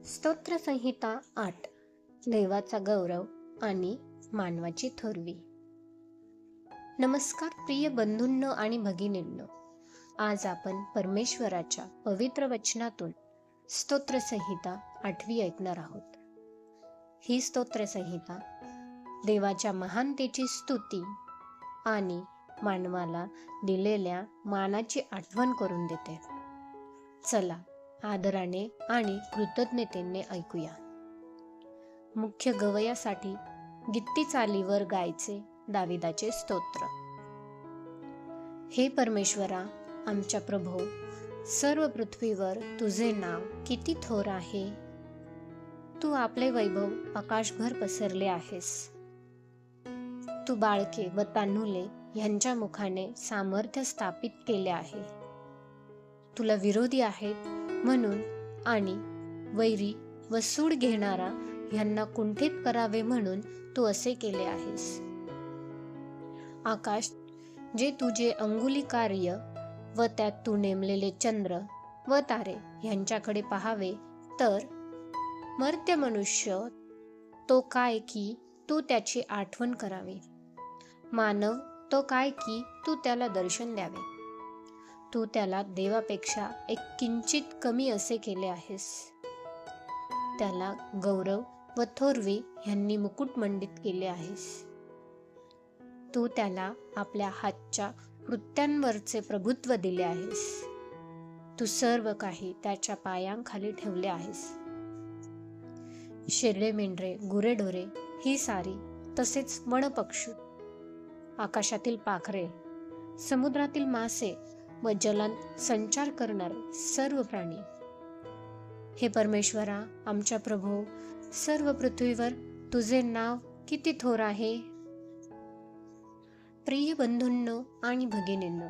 स्तोत्र संहिता 8. देवाचा गौरव आणि मानवाची थोरवी. नमस्कार प्रिय बंधूंनो आणि भगिनींनो, आज आपण परमेश्वराच्या पवित्र वचनातून स्तोत्र संहिता 8वी ऐकणार आहोत. ही स्तोत्र संहिता देवाच्या महानतेची स्तुती आणि मानवाला दिलेल्या मानाची आठवण करून देते. चला आदराने आणि कृतज्ञतेने ऐकूया. मुख्य गवयासाठी गीती चालीवर गायचे दाविदाचे स्तोत्र. हे परमेश्वरा, आमच्या प्रभो, सर्व पृथ्वीवर तुझे नाव किती थोर आहे. तू आपले वैभव आकाशभर पसरले आहेस. तू बाळके व तान्हुले यांच्या मुखाने सामर्थ्य स्थापित केले आहे. तुला विरोधी आहेत म्हणून आणि वैरी व सूड घेणारा यांना कुंठित करावे म्हणून तू असे केले आहेस. आकाश जे तुझे अंगुली कार्य व त्यात तू नेमलेले चंद्र व तारे यांच्याकडे पाहावे, तर मर्त्य मनुष्य तो काय की तू त्याची आठवण करावी, मानव तो काय की तू त्याला दर्शन द्यावे. तू त्याला देवापेक्षा एक किंचित कमी असे केले आहेस. त्याला गौरव व थोरवी यांनी मुकुटमंडित केले आहेस. तू त्याला आपल्या हातच्या कृत्यांवरचे प्रभुत्व दिले आहेस. तू सर्व काही त्याच्या पायांखाली ठेवले आहेस. शेरडे, मेंढरे, गुरेढोरे ही सारी, तसेच वनपक्षी, आकाशातील पाखरे, समुद्रातील मासे व जलांत संचार करणारे सर्व प्राणी. हे परमेश्वरा, आमच्या प्रभो, सर्व पृथ्वीवर तुझे नाव किती थोर आहे. प्रिय बंधूंनो आणि भगिनींनो,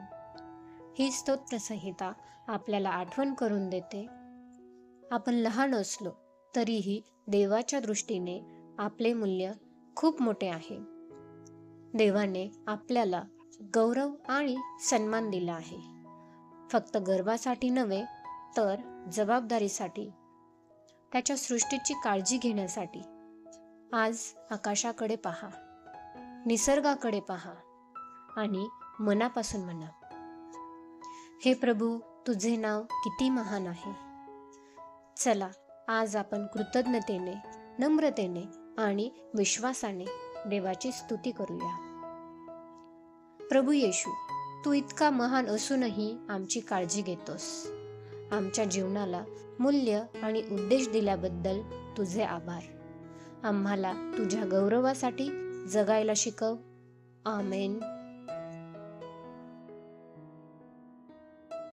ही स्तोत्र संहिता आपल्याला आठवण करून देते, आपण लहान असलो तरीही देवाच्या दृष्टीने आपले मूल्य खूप मोठे आहे. देवाने आपल्याला गौरव आणि सन्मान दिला आहे, फक्त गर्वासाठी नव्हे तर जबाबदारीसाठी, त्याच्या सृष्टीची काळजी घेण्यासाठी. आज आकाशाकडे पहा, निसर्गाकडे पहा आणि मनापासून म्हणा, हे प्रभू, तुझे नाव किती महान आहे. चला आज आपण कृतज्ञतेने, नम्रतेने आणि विश्वासाने देवाची स्तुती करूया. प्रभू येशू, तू इतका महान असूनही आमची काळजी घेतोस. आमच्या जीवनाला मूल्य आणि उद्देश दिल्याबद्दल तुझे आभार. आम्हाला तुझ्या गौरवासाठी जगायला शिकव. आमेन.